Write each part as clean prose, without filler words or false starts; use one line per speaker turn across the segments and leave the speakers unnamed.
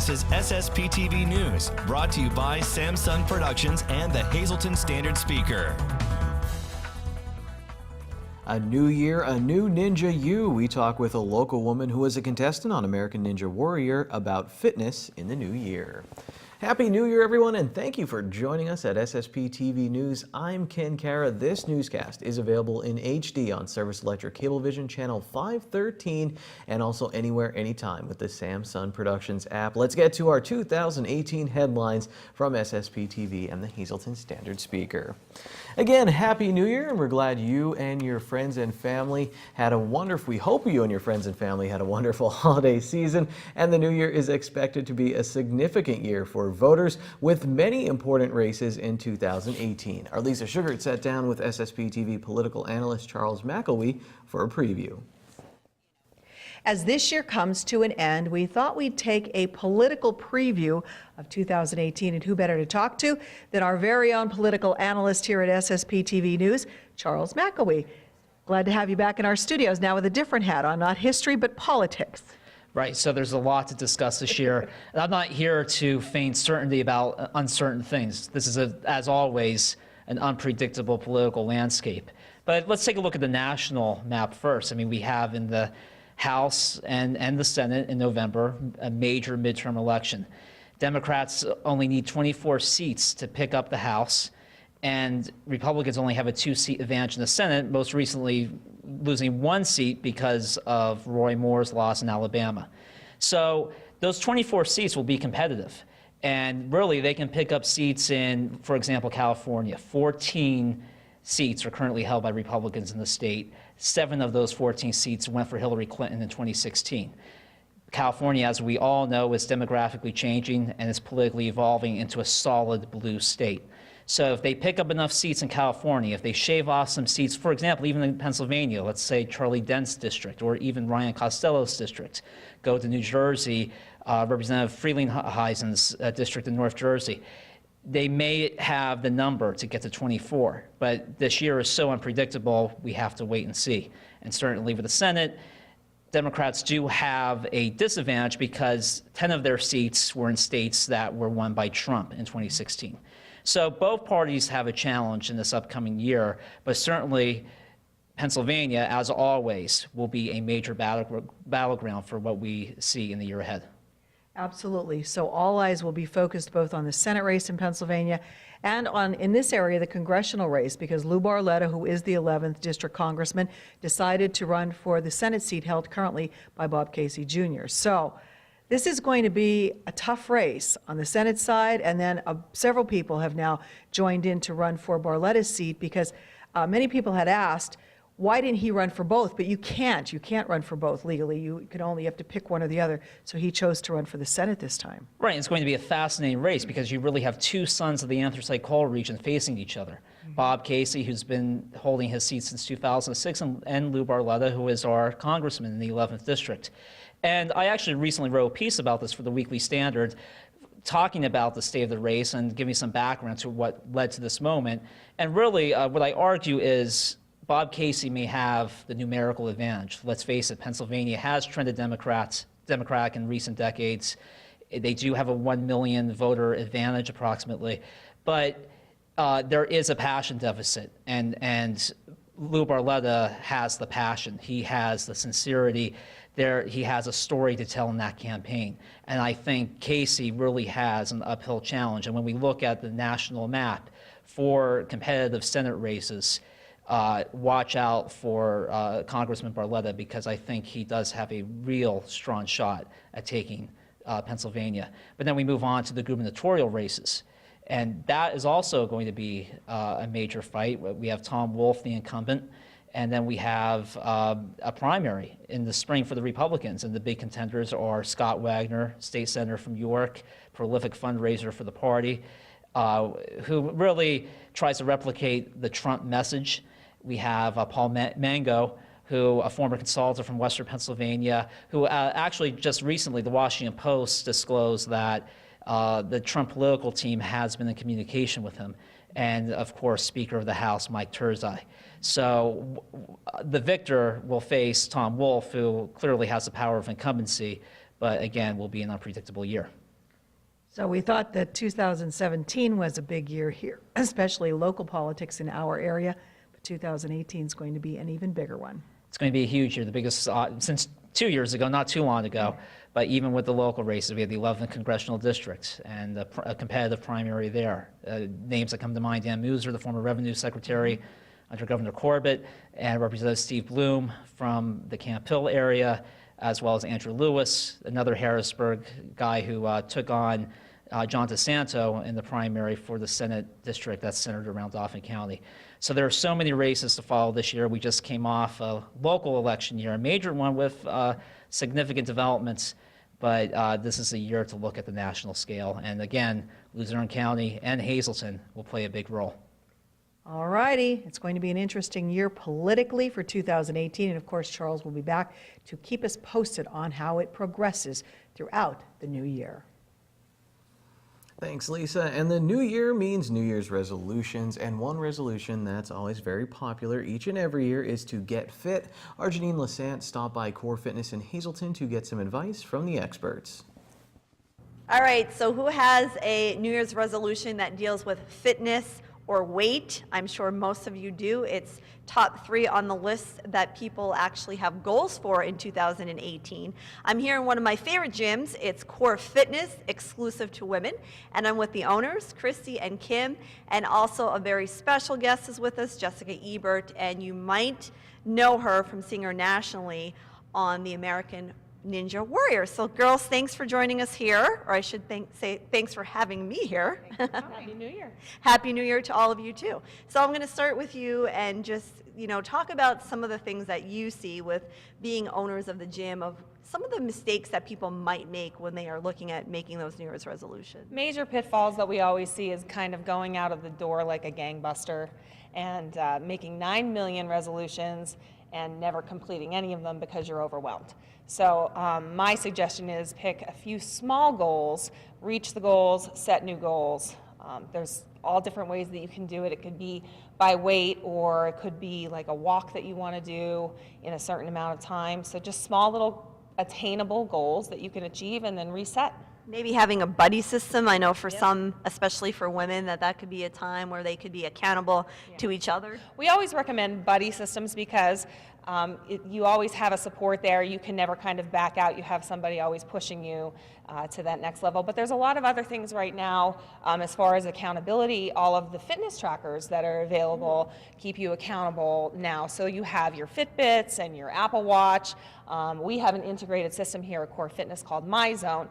This is SSPTV News, brought to you by Samsung Productions and the Hazleton Standard Speaker.
A new year, a new Ninja You. We talk with a local woman who is a contestant on American Ninja Warrior about fitness in the new year. Happy New Year, everyone, and thank you for joining us at SSPTV News. I'm Ken Kara. This newscast is available in HD on Service Electric Cablevision Channel 513 and also anywhere, anytime with the Samsung Productions app. Let's get to our 2018 headlines from SSPTV and the Hazleton Standard Speaker. Again, Happy New Year, and we're glad you and your friends and family had a wonderful, we hope you and your friends and family had a wonderful holiday season, and the new year is expected to be a significant year for voters with many important races in 2018. Our Lisa Sugart sat down with SSPTV political analyst Charles McElwee for a preview.
As this year comes to an end, we thought we'd take a political preview of 2018, and who better to talk to than our very own political analyst here at SSPTV News, Charles McElwee. Glad to have you back in our studios now with a different hat on, not history, but politics.
Right, so there's a lot to discuss this year. And I'm not here to feign certainty about uncertain things. This is, as always, an unpredictable political landscape. But let's take a look at the national map first. I mean, we have in the House and the Senate in November a major midterm election. Democrats only need 24 seats to pick up the House, and Republicans only have a 2-seat advantage in the Senate, most recently losing 1 seat because of Roy Moore's loss in Alabama. So those 24 seats will be competitive. And really, they can pick up seats in, for example, California. 14 seats are currently held by Republicans in the state. 7 of those 14 seats went for Hillary Clinton in 2016. California, as we all know, is demographically changing and is politically evolving into a solid blue state. So if they pick up enough seats in California, if they shave off some seats, for example, even in Pennsylvania, let's say Charlie Dent's district or even Ryan Costello's district, go to New Jersey, Representative Frelinghuysen's district in North Jersey, they may have the number to get to 24. But this year is so unpredictable, we have to wait and see. And certainly with the Senate, Democrats do have a disadvantage because 10 of their seats were in states that were won by Trump in 2016. So both parties have a challenge in this upcoming year, but certainly Pennsylvania, as always, will be a major battleground for what we see in the year ahead. Absolutely.
So all eyes will be focused both on the Senate race in Pennsylvania and on, in this area, the congressional race, because Lou Barletta, who is the 11th district congressman, decided to run for the Senate seat held currently by Bob Casey Jr. So this is going to be a tough race on the Senate side, and then several people have now joined in to run for Barletta's seat because many people had asked, why didn't he run for both? But you can't run for both legally. You have to pick one or the other. So he chose to run for the Senate this time.
Right, it's going to be a fascinating race because you really have 2 sons of the anthracite coal region facing each other. Mm-hmm. Bob Casey, who's been holding his seat since 2006, and Lou Barletta, who is our congressman in the 11th district. And I actually recently wrote a piece about this for the Weekly Standard, talking about the state of the race and giving some background to what led to this moment. And really, what I argue is Bob Casey may have the numerical advantage. Let's face it, Pennsylvania has trended Democratic in recent decades. They do have a 1 million voter advantage approximately, but there is a passion deficit, and Lou Barletta has the passion. He has the sincerity. He has a story to tell in that campaign. And I think Casey really has an uphill challenge. And when we look at the national map for competitive Senate races, watch out for Congressman Barletta, because I think he does have a real strong shot at taking Pennsylvania. But then we move on to the gubernatorial races. And that is also going to be a major fight. We have Tom Wolf, the incumbent, and then we have a primary in the spring for the Republicans. And the big contenders are Scott Wagner, state senator from York, prolific fundraiser for the party, who really tries to replicate the Trump message. We have Paul Mango, who a former consultant from Western Pennsylvania, who actually just recently, the Washington Post disclosed that the Trump political team has been in communication with him. And of course, Speaker of the House, Mike Turzai. So the victor will face Tom Wolf, who clearly has the power of incumbency, but again, will be an unpredictable year.
So we thought that 2017 was a big year here, especially local politics in our area, but 2018 is going to be an even bigger one.
It's going to be a huge year, the biggest since 2 years ago, not too long ago. But even with the local races, we had the 11th congressional district and a competitive primary there. Names that come to mind: Dan Muser, the former revenue secretary under Governor Corbett, and Representative Steve Bloom from the Camp Hill area, as well as Andrew Lewis, another Harrisburg guy who took on John DeSanto in the primary for the Senate district that's centered around Dauphin County. So there are so many races to follow this year. We just came off a local election year, a major one with significant developments, but this is a year to look at the national scale. And again, Luzerne County and Hazleton will play a big role.
All righty, it's going to be an interesting year politically for 2018, and of course Charles will be back to keep us posted on how it progresses throughout the new year.
Thanks, Lisa. And the new year means New Year's resolutions, and one resolution that's always very popular each and every year is to get fit. Our Janine Lassant stopped by Core Fitness in Hazleton to get some advice from the experts.
All right, so who has a New Year's resolution that deals with fitness or weight? I'm sure most of you do. It's top 3 on the list that people actually have goals for in 2018. I'm here in one of my favorite gyms. It's Core Fitness, exclusive to women, and I'm with the owners, Christy and Kim, and also a very special guest is with us, Jessica Ebert, and you might know her from seeing her nationally on the American Ninja Warrior. So girls, thanks for joining us here, or I should say thanks for having me here.
Happy New Year.
Happy New Year to all of you too. So I'm going to start with you and just, talk about some of the things that you see with being owners of the gym, of some of the mistakes that people might make when they are looking at making those New Year's resolutions.
Major pitfalls that we always see is kind of going out of the door like a gangbuster and making 9 million resolutions and never completing any of them because you're overwhelmed. So my suggestion is pick a few small goals, reach the goals, set new goals. There's all different ways that you can do it. It could be by weight, or it could be like a walk that you want to do in a certain amount of time. So just small little attainable goals that you can achieve and then reset.
Maybe having a buddy system. I know for some, especially for women, that could be a time where they could be accountable to each other.
We always recommend buddy systems because you always have a support there. You can never kind of back out. You have somebody always pushing you to that next level. But there's a lot of other things right now as far as accountability. All of the fitness trackers that are available keep you accountable now. So you have your Fitbits and your Apple Watch. We have an integrated system here at Core Fitness called MyZone,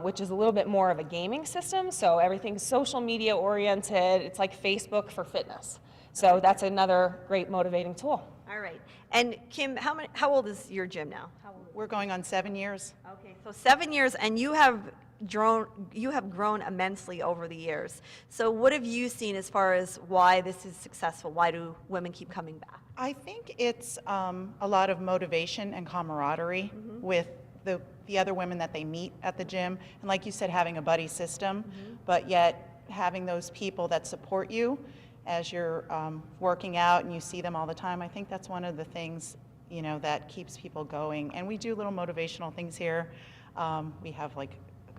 which is a little bit more of a gaming system. So everything's social media oriented. It's like Facebook for fitness. So that's another great motivating tool.
All right. And Kim, how old is your gym now?
We're going on 7 years.
Okay, so 7 years, and you have grown immensely over the years. So what have you seen as far as why this is successful? Why do women keep coming back?
I think it's a lot of motivation and camaraderie with the other women that they meet at the gym. And like you said, having a buddy system, but yet having those people that support you as you're working out and you see them all the time. I think that's one of the things, that keeps people going. And we do little motivational things here. We have like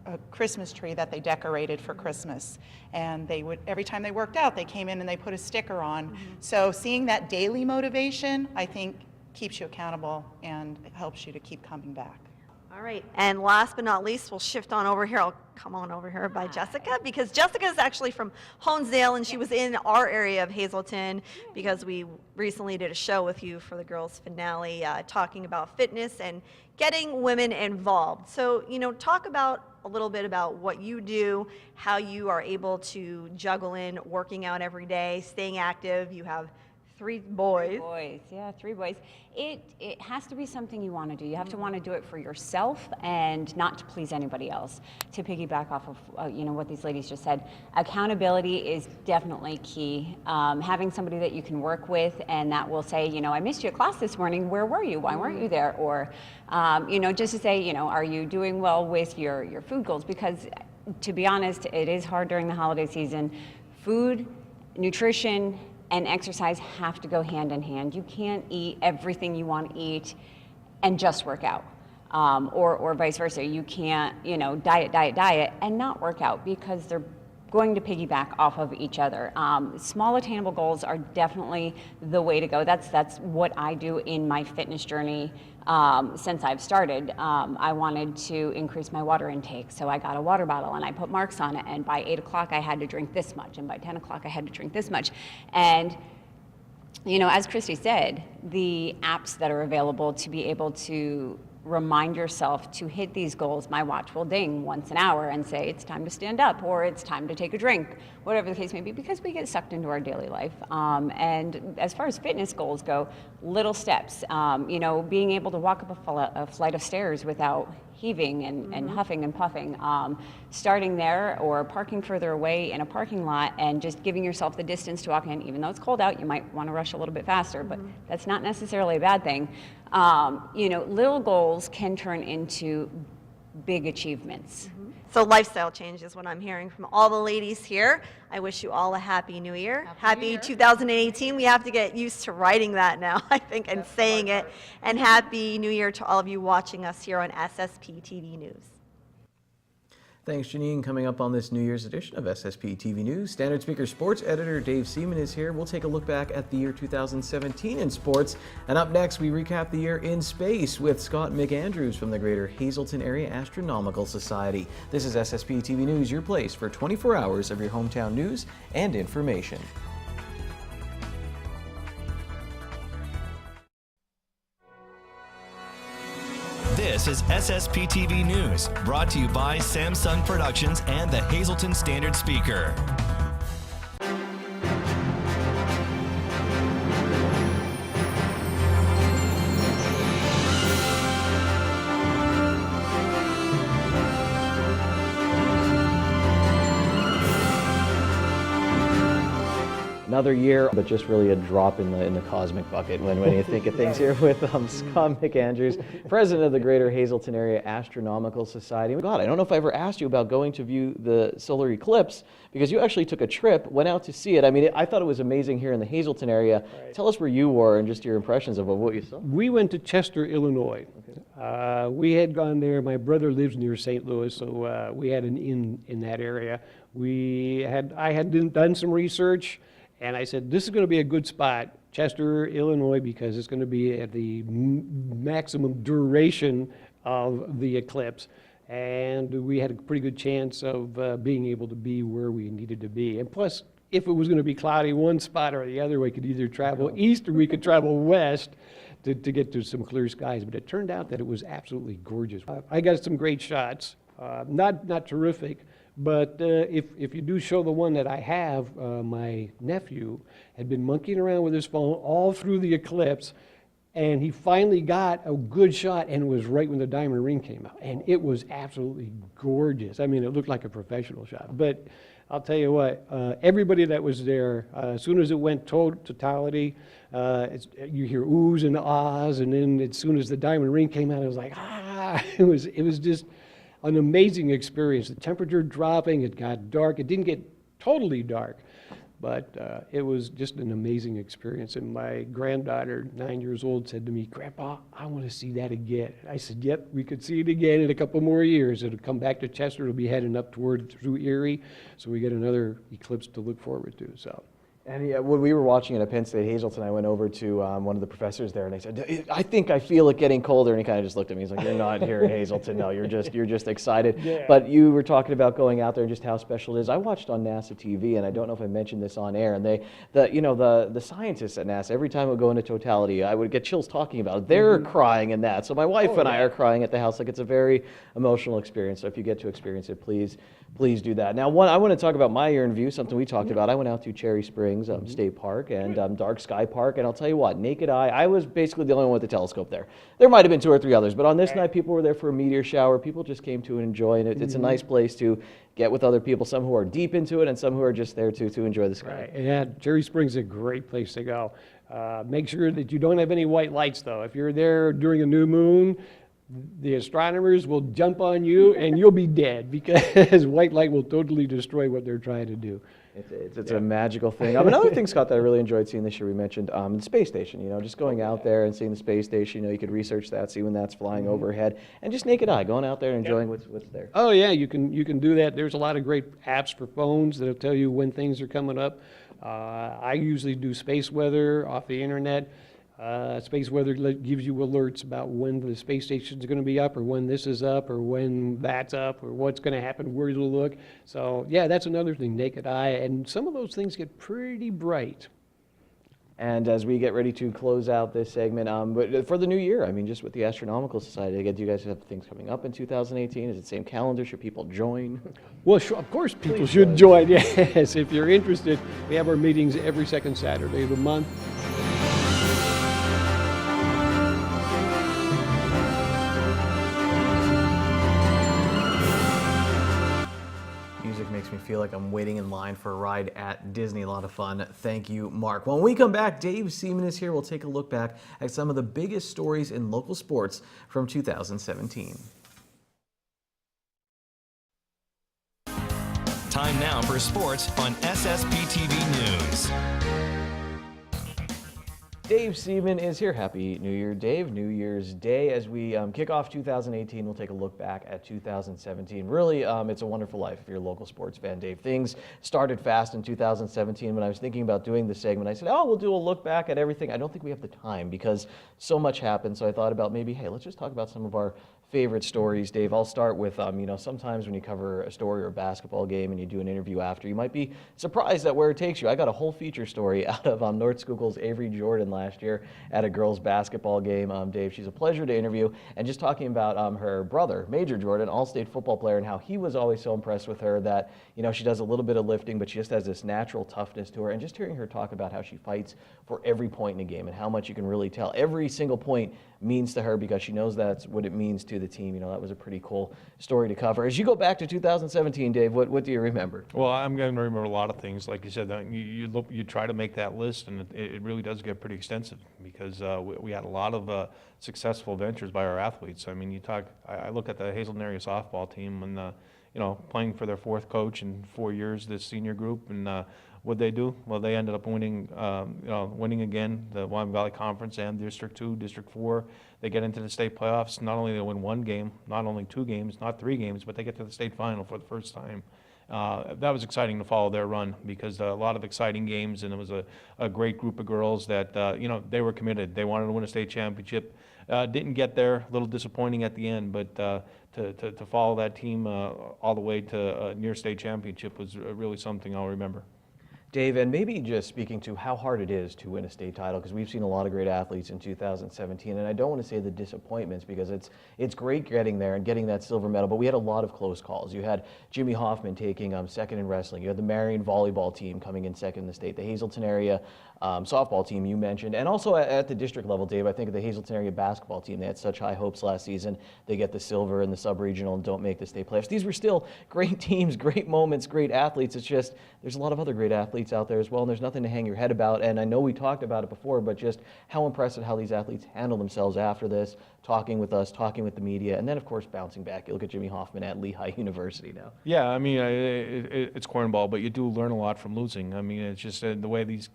a Christmas tree that they decorated for Christmas. And they would, every time they worked out, they came in and they put a sticker on. So seeing that daily motivation, I think, keeps you accountable and helps you to keep coming back.
All right, and last but not least, we'll shift on over here. I'll come on over here by Jessica, because Jessica is actually from Honesdale, and she was in our area of Hazleton because we recently did a show with you for the girls' finale talking about fitness and getting women involved. So, talk about a little bit about what you do, how you are able to juggle in working out every day, staying active. You have 3 boys.
3 boys, yeah, 3 boys. It has to be something you want to do. You have to want to do it for yourself and not to please anybody else. To piggyback off of what these ladies just said, accountability is definitely key. Having somebody that you can work with and that will say, I missed your class this morning. Where were you? Why weren't you there? Or just to say, are you doing well with your food goals? Because to be honest, it is hard during the holiday season. Food, nutrition, and exercise have to go hand in hand. You can't eat everything you want to eat and just work out. or vice versa. You can't, diet, and not work out because they're going to piggyback off of each other. Small attainable goals are definitely the way to go. That's what I do in my fitness journey since I've started. I wanted to increase my water intake, so I got a water bottle and I put marks on it, and by 8 o'clock I had to drink this much, and by 10 o'clock I had to drink this much. And as Christy said, the apps that are available to be able to remind yourself to hit these goals. My watch will ding once an hour and say it's time to stand up or it's time to take a drink, whatever the case may be, because we get sucked into our daily life. And as far as fitness goals go, little steps, being able to walk up a flight of stairs without heaving and huffing and puffing, starting there or parking further away in a parking lot and just giving yourself the distance to walk in. Even though it's cold out, you might want to rush a little bit faster, but that's not necessarily a bad thing. Little goals can turn into big achievements.
So lifestyle change is what I'm hearing from all the ladies here. I wish you all a happy new year. Happy 2018. We have to get used to writing that now, I think, and saying it. And happy new year to all of you watching us here on SSPTV News.
Thanks, Janine. Coming up on this New Year's edition of SSP TV News, Standard Speaker sports editor Dave Seaman is here. We'll take a look back at the year 2017 in sports. And up next, we recap the year in space with Scott McAndrews from the Greater Hazleton Area Astronomical Society. This is SSP TV News, your place for 24 hours of your hometown news and information.
This is SSPTV News, brought to you by Samsung Productions and the Hazleton Standard Speaker.
Another year, but just really a drop in the cosmic bucket when you think of things here with Scott McAndrews, president of the Greater Hazleton Area Astronomical Society. God, I don't know if I ever asked you about going to view the solar eclipse, because you actually took a trip, went out to see it. I mean, I thought it was amazing here in the Hazleton area. Right. Tell us where you were and just your impressions of what you saw.
We went to Chester, Illinois. Okay. We had gone there. My brother lives near St. Louis, so we had an inn in that area. I had done some research. And I said, this is going to be a good spot, Chester, Illinois, because it's going to be at the maximum duration of the eclipse. And we had a pretty good chance of being able to be where we needed to be. And plus, if it was going to be cloudy one spot or the other, we could either travel east or we could travel west to get to some clear skies. But it turned out that it was absolutely gorgeous. I got some great shots, not terrific. But if you do show the one that I have, my nephew had been monkeying around with his phone all through the eclipse, and he finally got a good shot, and it was right when the diamond ring came out. And it was absolutely gorgeous. I mean, it looked like a professional shot. But I'll tell you what, everybody that was there, as soon as it went totality, you hear oohs and ahs, and then as soon as the diamond ring came out, it was like, ah! It was just an amazing experience. The temperature dropping, it got dark. It didn't get totally dark, but it was just an amazing experience. And my granddaughter, 9 years old, said to me, Grandpa, I want to see that again. I said, yep, we could see it again in a couple more years. It'll come back to Chester. It'll be heading up through Erie, so we get another eclipse to look forward to. So.
And when we were watching it at Penn State Hazleton, I went over to one of the professors there, and I said, I think I feel it getting colder. And he kind of just looked at me. He's like, you're not here in Hazleton. No, you're just excited. Yeah. But you were talking about going out there and just how special it is. I watched on NASA TV, and I don't know if I mentioned this on air, and the scientists at NASA, every time it would go into totality, I would get chills talking about it. They're crying in that. So my wife and I are crying at the house. Like, it's a very emotional experience. So if you get to experience it, please do that. Now, I want to talk about my year in view, something we talked about. I went out to Cherry Springs State Park and Dark Sky Park, and I'll tell you what, naked eye, I was basically the only one with the telescope there. There might have been 2 or 3 others, but on this night, people were there for a meteor shower. People just came to enjoy it. It's a nice place to get with other people, some who are deep into it and some who are just there to enjoy the sky.
Right. Yeah, Cherry Springs is a great place to go. Make sure that you don't have any white lights, though. If you're there during a new moon, the astronomers will jump on you and you'll be dead, because white light will totally destroy what they're trying to do.
It's a magical thing. Another thing, Scott, that I really enjoyed seeing this year, we mentioned the space station, just going out there and seeing the space station, you could research that, see when that's flying overhead, and just naked eye, going out there and enjoying what's there.
Oh yeah, you can do that. There's a lot of great apps for phones that'll tell you when things are coming up. I usually do space weather off the internet. Space weather gives you alerts about when the space station is going to be up, or when this is up, or when that's up, or what's going to happen, where to look. So yeah, that's another thing, naked eye, and some of those things get pretty bright.
And as we get ready to close out this segment, but for the new year, just with the Astronomical Society, do you guys have things coming up in 2018? Is it the same calendar? Should people join?
Well, sure, of course people should join, yes. If you're interested, we have our meetings every second Saturday of the month.
Makes me feel like I'm waiting in line for a ride at Disney. A lot of fun. Thank you, Mark. When we come back, Dave Seaman is here. We'll take a look back at some of the biggest stories in local sports from 2017.
Time now for sports on SSPTV News.
Dave Seaman is here. Happy New Year, Dave. New Year's Day. As we kick off 2018, we'll take a look back at 2017. Really, it's a wonderful life if you're a local sports fan, Dave. Things started fast in 2017. When I was thinking about doing this segment, I said, we'll do a look back at everything. I don't think we have the time because so much happened. So I thought about maybe, hey, let's just talk about some of our favorite stories, Dave. I'll start with, sometimes when you cover a story or a basketball game and you do an interview after, you might be surprised at where it takes you. I got a whole feature story out of North Schuylkill's Avery Jordan last year at a girls' basketball game. Dave, she's a pleasure to interview, and just talking about her brother, Major Jordan, all-state football player, and how he was always so impressed with her that, she does a little bit of lifting, but she just has this natural toughness to her, and just hearing her talk about how she fights for every point in a game and how much you can really tell every single point means to her because she knows that's what it means to the team. That was a pretty cool story to cover. As you go back to 2017, Dave, what do you remember?
Well, I'm going to remember a lot of things. Like you said, you try to make that list, and it really does get pretty extensive because we had a lot of successful ventures by our athletes. I look at the Hazelton area softball team and playing for their fourth coach in 4 years, this senior group, and what'd they do? Well, they ended up winning, winning again the Wyoming Valley Conference and District 2, District 4. They get into the state playoffs. Not only they win one game, not only 2 games, not 3 games, but they get to the state final for the first time. That was exciting to follow their run because a lot of exciting games, and it was a great group of girls that, they were committed. They wanted to win a state championship. Didn't get there, a little disappointing at the end, but to follow that team all the way to a near state championship was really something I'll remember.
Dave, and maybe just speaking to how hard it is to win a state title, because we've seen a lot of great athletes in 2017, and I don't want to say the disappointments because it's great getting there and getting that silver medal, but we had a lot of close calls. You had Jimmy Hoffman taking second in wrestling. You had the Marion volleyball team coming in second in the state, the Hazelton area softball team you mentioned, and also at the district level, Dave, I think of the Hazelton area basketball team. They had such high hopes last season. They get the silver in the sub-regional and don't make the state playoffs. These were still great teams, great moments, great athletes. It's just there's a lot of other great athletes out there as well, and there's nothing to hang your head about. And I know we talked about it before, but just how impressive how these athletes handle themselves after this, talking with us, talking with the media, and then of course bouncing back. You look at Jimmy Hoffman at Lehigh University now.
Yeah, it's cornball, but you do learn a lot from losing. It's just the way these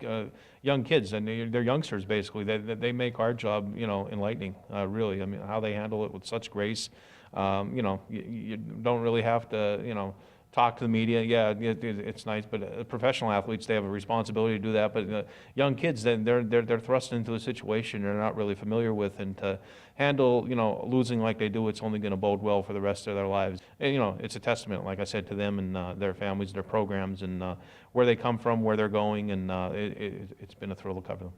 young kids, and they're youngsters basically, they make our job, enlightening, really. How they handle it with such grace. You don't really have to, talk to the media. Yeah, it's nice, but professional athletes, they have a responsibility to do that. But young kids, then they're thrust into a situation they're not really familiar with, and to handle, losing like they do, it's only going to bode well for the rest of their lives. And, it's a testament, like I said, to them and their families, their programs, and where they come from, where they're going, and it's been a thrill to cover them.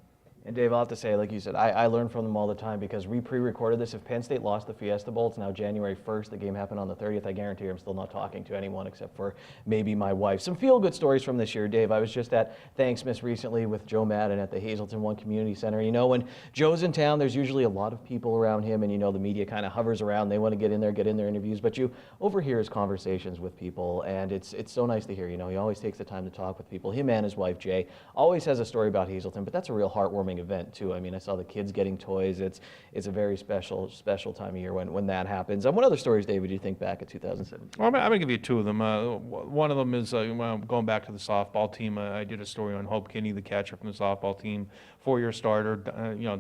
And Dave, I'll have to say, like you said, I learn from them all the time because we pre-recorded this. If Penn State lost the Fiesta Bowl, it's now January 1st. The game happened on the 30th. I guarantee you I'm still not talking to anyone except for maybe my wife. Some feel-good stories from this year, Dave. I was just at Thanksmas recently with Joe Madden at the Hazelton One Community Center. When Joe's in town, there's usually a lot of people around him, and the media kind of hovers around. They want to get in their interviews, but you overhear his conversations with people, and it's so nice to hear. He always takes the time to talk with people. Him and his wife, Jay, always has a story about Hazelton, but that's a real heartwarming heartwarming event too. I mean, I saw the kids getting toys. It's a very special time of year when that happens. And what other stories, David, do you think back at 2017?
Well, I'm going to give you two of them. One of them is going back to the softball team. I did a story on Hope Kinney, the catcher from the softball team, 4-year starter,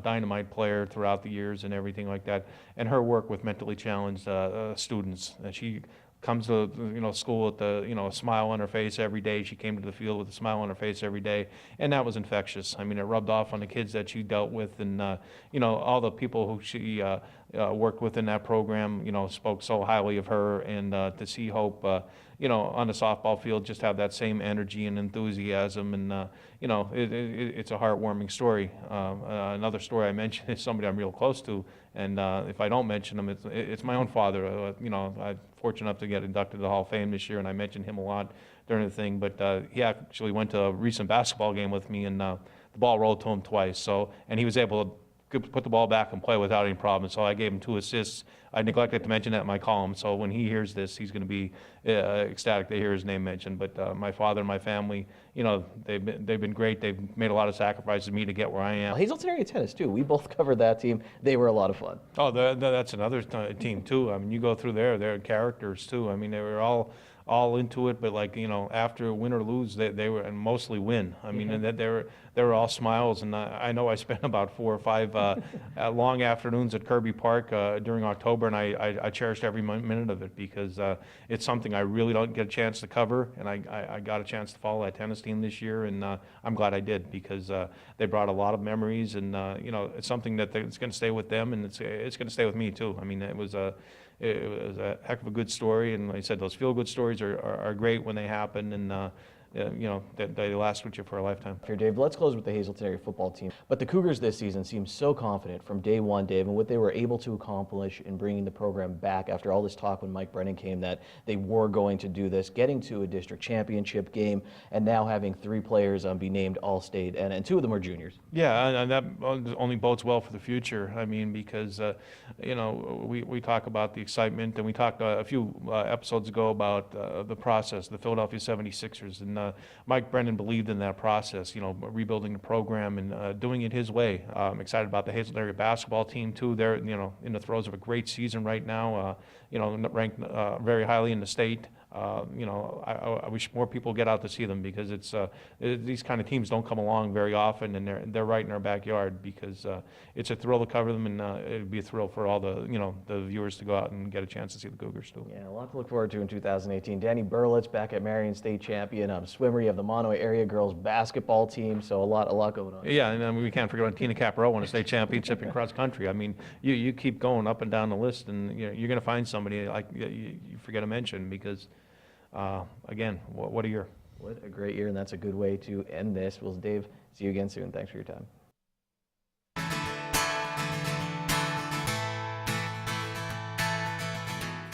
dynamite player throughout the years and everything like that. And her work with mentally challenged students. She comes to school with a smile on her face every day. She came to the field with a smile on her face every day, and that was infectious. I mean, it rubbed off on the kids that she dealt with, and all the people who she worked with in that program, spoke so highly of her. And to see Hope, on the softball field, just have that same energy and enthusiasm, and it's a heartwarming story. Another story I mentioned is somebody I'm real close to, and if I don't mention him, it's my own father. I'm fortunate enough to get inducted to the Hall of Fame this year, and I mentioned him a lot during the thing. But he actually went to a recent basketball game with me, and the ball rolled to him twice. And he was able to put the ball back and play without any problem. So I gave him 2 assists. I neglected to mention that in my column. So when he hears this, he's going to be ecstatic to hear his name mentioned. But my father and my family, they've been great. They've made a lot of sacrifices for me to get where I am.
Well, Hazleton area tennis too. We both covered that team. They were a lot of fun.
Oh, that's another team too. I mean, you go through there, they're characters too. I mean, they were all into it, but after win or lose, they were, and mostly win. I mean, and that they were all smiles. And I know I spent about 4 or 5 long afternoons at Kirby Park during October, and I cherished every minute of it, because it's something I really don't get a chance to cover, and I got a chance to follow that tennis team this year, and I'm glad I did, because they brought a lot of memories, and it's something that it's going to stay with them, and it's going to stay with me too. I mean, it was a heck of a good story, and like I said, those feel-good stories are great when they happen, and they last with you for a lifetime.
Here, Dave, let's close with the Hazleton area football team. But the Cougars this season seem so confident from day one, Dave, and what they were able to accomplish in bringing the program back after all this talk when Mike Brennan came that they were going to do this, getting to a district championship game, and now having 3 players be named All-State, and 2 of them are juniors.
Yeah, and that only bodes well for the future. I mean, because we talk about the excitement, and we talked a few episodes ago about the process, the Philadelphia 76ers, and Mike Brennan believed in that process, rebuilding the program and doing it his way. I'm excited about the Hazleton area basketball team too. They're in the throes of a great season right now, ranked very highly in the state. I wish more people get out to see them, because these kind of teams don't come along very often, and they're right in our backyard, because it's a thrill to cover them, and it'd be a thrill for all the viewers to go out and get a chance to see the Cougars too.
Yeah, a lot to look forward to in 2018. Danny Burlitz back at Marion State champion. Swimmer, you have the Monomoy area girls basketball team, so a lot going on.
Yeah, and we can't forget about Tina Capro won a state championship in cross country. I mean, you keep going up and down the list, and you're going to find somebody like you forget to mention, because again, what a year.
What a great year, and that's a good way to end this. Well, Dave, see you again soon. Thanks for your time.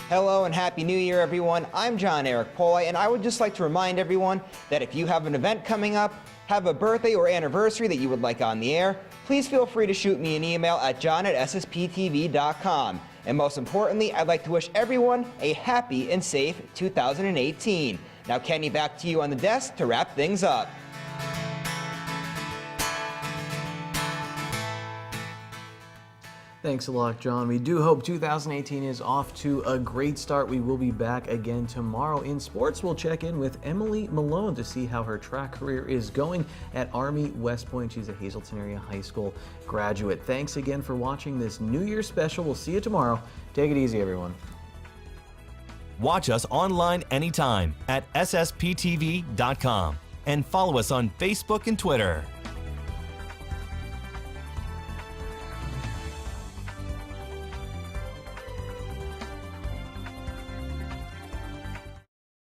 Hello and Happy New Year, everyone. I'm John Eric Poli, and I would just like to remind everyone that if you have an event coming up, have a birthday or anniversary that you would like on the air, please feel free to shoot me an email at john@ssptv.com. And most importantly, I'd like to wish everyone a happy and safe 2018. Now, Kenny, back to you on the desk to wrap things up.
Thanks a lot, John. We do hope 2018 is off to a great start. We will be back again tomorrow. In sports, we'll check in with Emily Malone to see how her track career is going at Army West Point. She's a Hazleton area high school graduate. Thanks again for watching this New Year's special. We'll see you tomorrow. Take it easy, everyone.
Watch us online anytime at ssptv.com and follow us on Facebook and Twitter.